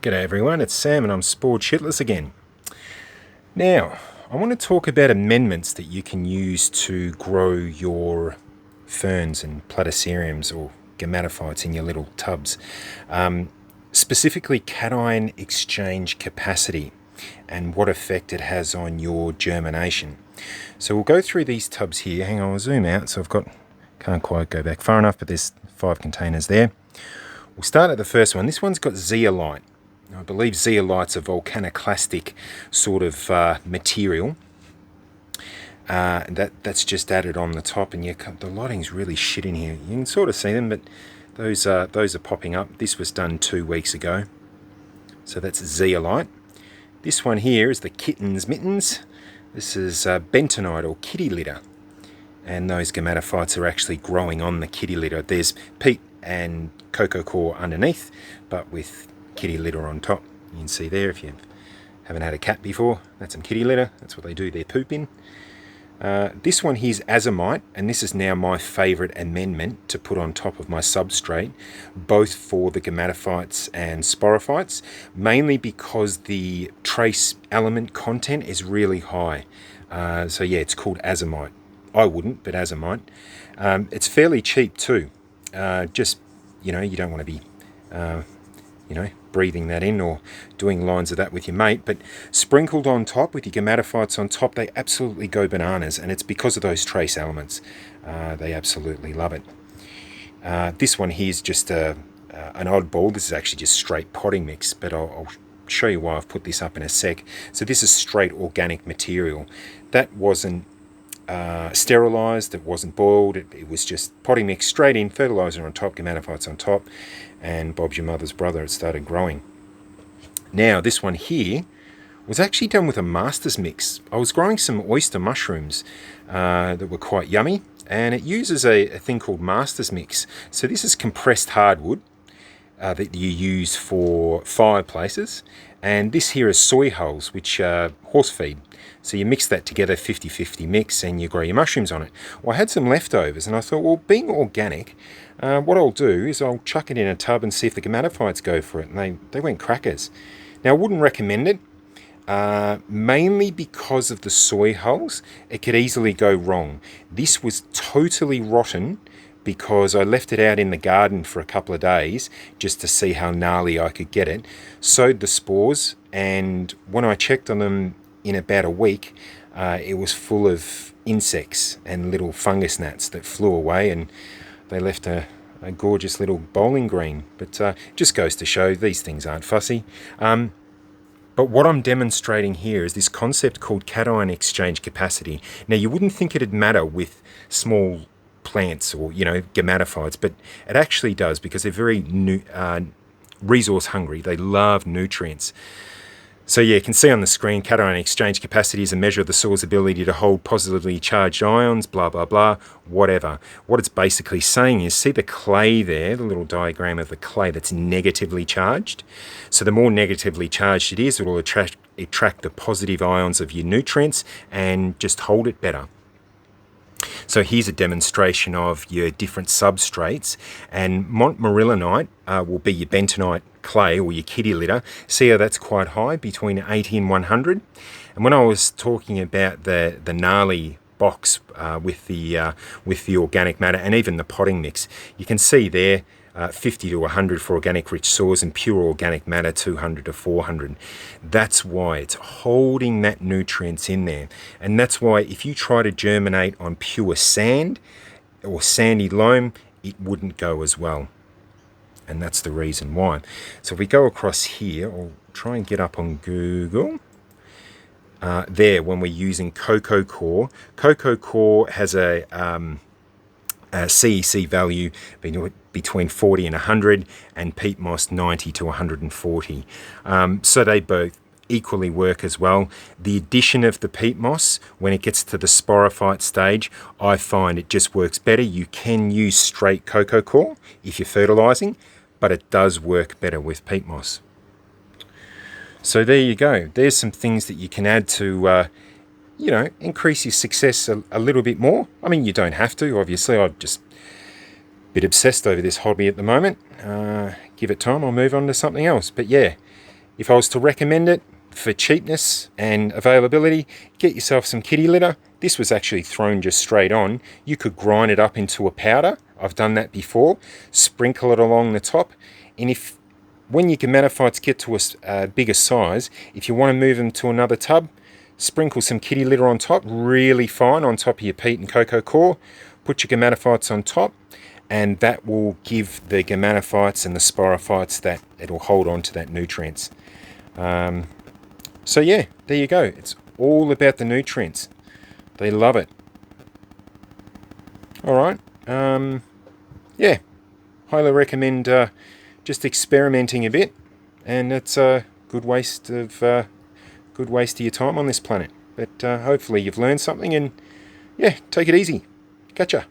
G'day everyone, it's Sam and I'm spored shitless again. Now, I want to talk about amendments that you can use to grow your ferns and platyceriums or gametophytes in your little tubs. Specifically cation exchange capacity and what effect it has on your germination. So we'll go through these tubs here. Hang on, I'll zoom out. So can't quite go back far enough, but there's 5 containers there. We'll start at the first one. This one's got zeolite. I believe zeolite's a volcaniclastic sort of material. That's just added on the top, and the lighting's really shit in here. You can sort of see them, but those are popping up. This was done 2 weeks ago. So that's zeolite. This one here is the kittens mittens. This is bentonite or kitty litter. And those gametophytes are actually growing on the kitty litter. There's peat and coco coir underneath, but with kitty litter on top. You can see there, if you haven't had a cat before, that's some kitty litter. That's what they do their poop in. This one here's Azomite, and this is now my favourite amendment to put on top of my substrate, both for the gametophytes and sporophytes, mainly because the trace element content is really high. So yeah, it's called Azomite. I wouldn't, but Azomite. It's fairly cheap too. Just, you don't want to be breathing that in or doing lines of that with your mate, but sprinkled on top with your gametophytes on top, they absolutely go bananas, and it's because of those trace elements. They absolutely love it. This one here is just an oddball. This is actually just straight potting mix, but I'll show you why I've put this up in a sec. So this is straight organic material. That wasn't sterilized, it wasn't boiled, it was just potting mix straight in, fertilizer on top, gametophytes on top, and Bob's your mother's brother, it started growing. Now this one here was actually done with a master's mix. I was growing some oyster mushrooms that were quite yummy, and it uses a thing called master's mix. So this is compressed hardwood that you use for fireplaces, and this here is soy hulls, which are horse feed. So you mix that together, 50-50 mix, and you grow your mushrooms on it. Well, I had some leftovers, and I thought, well, being organic, what I'll do is I'll chuck it in a tub and see if the gametophytes go for it, and they went crackers. Now, I wouldn't recommend it, mainly because of the soy hulls. It could easily go wrong. This was totally rotten because I left it out in the garden for a couple of days just to see how gnarly I could get it. Sowed the spores, and when I checked on them in about a week, it was full of insects and little fungus gnats that flew away, and they left a gorgeous little bowling green. But just goes to show these things aren't fussy. But what I'm demonstrating here is this concept called cation exchange capacity. Now, you wouldn't think it'd matter with small plants or gametophytes, but it actually does, because they're very resource hungry. They love nutrients. So yeah, you can see on the screen, cation exchange capacity is a measure of the soil's ability to hold positively charged ions, blah, blah, blah, whatever. What it's basically saying is, see the clay there, the little diagram of the clay that's negatively charged? So the more negatively charged it is, it will attract the positive ions of your nutrients and just hold it better. So here's a demonstration of your different substrates, and montmorillonite will be your bentonite clay or your kitty litter. See how that's quite high, between 80 and 100. And when I was talking about the gnarly box with the organic matter and even the potting mix, you can see there 50 to 100 for organic rich soils, and pure organic matter 200 to 400. That's why it's holding that nutrients in there, and that's why if you try to germinate on pure sand or sandy loam, it wouldn't go as well. And that's the reason why. So if we go across here, I'll try and get up on Google. There, when we're using coco coir has a CEC value between 40 and 100, and peat moss 90 to 140. So they both equally work as well. The addition of the peat moss, when it gets to the sporophyte stage, I find it just works better. You can use straight coco coir if you're fertilizing, but it does work better with peat moss. So there you go. There's some things that you can add to increase your success a little bit more. I mean, you don't have to, obviously. I'm just a bit obsessed over this hobby at the moment. Give it time, I'll move on to something else. But yeah, If I was to recommend it for cheapness and availability, get yourself some kitty litter. This was actually thrown just straight on. You could grind it up into a powder. I've done that before. Sprinkle it along the top. And if when your gametophytes get to a bigger size, if you want to move them to another tub, sprinkle some kitty litter on top, really fine, on top of your peat and coco coir. Put your gametophytes on top, and that will give the gametophytes and the sporophytes that it'll hold on to that nutrients. So yeah, there you go. It's all about the nutrients. They love it. Alright, yeah, highly recommend just experimenting a bit, and it's a good waste of your time on this planet. But hopefully you've learned something, and yeah, take it easy. Catcha.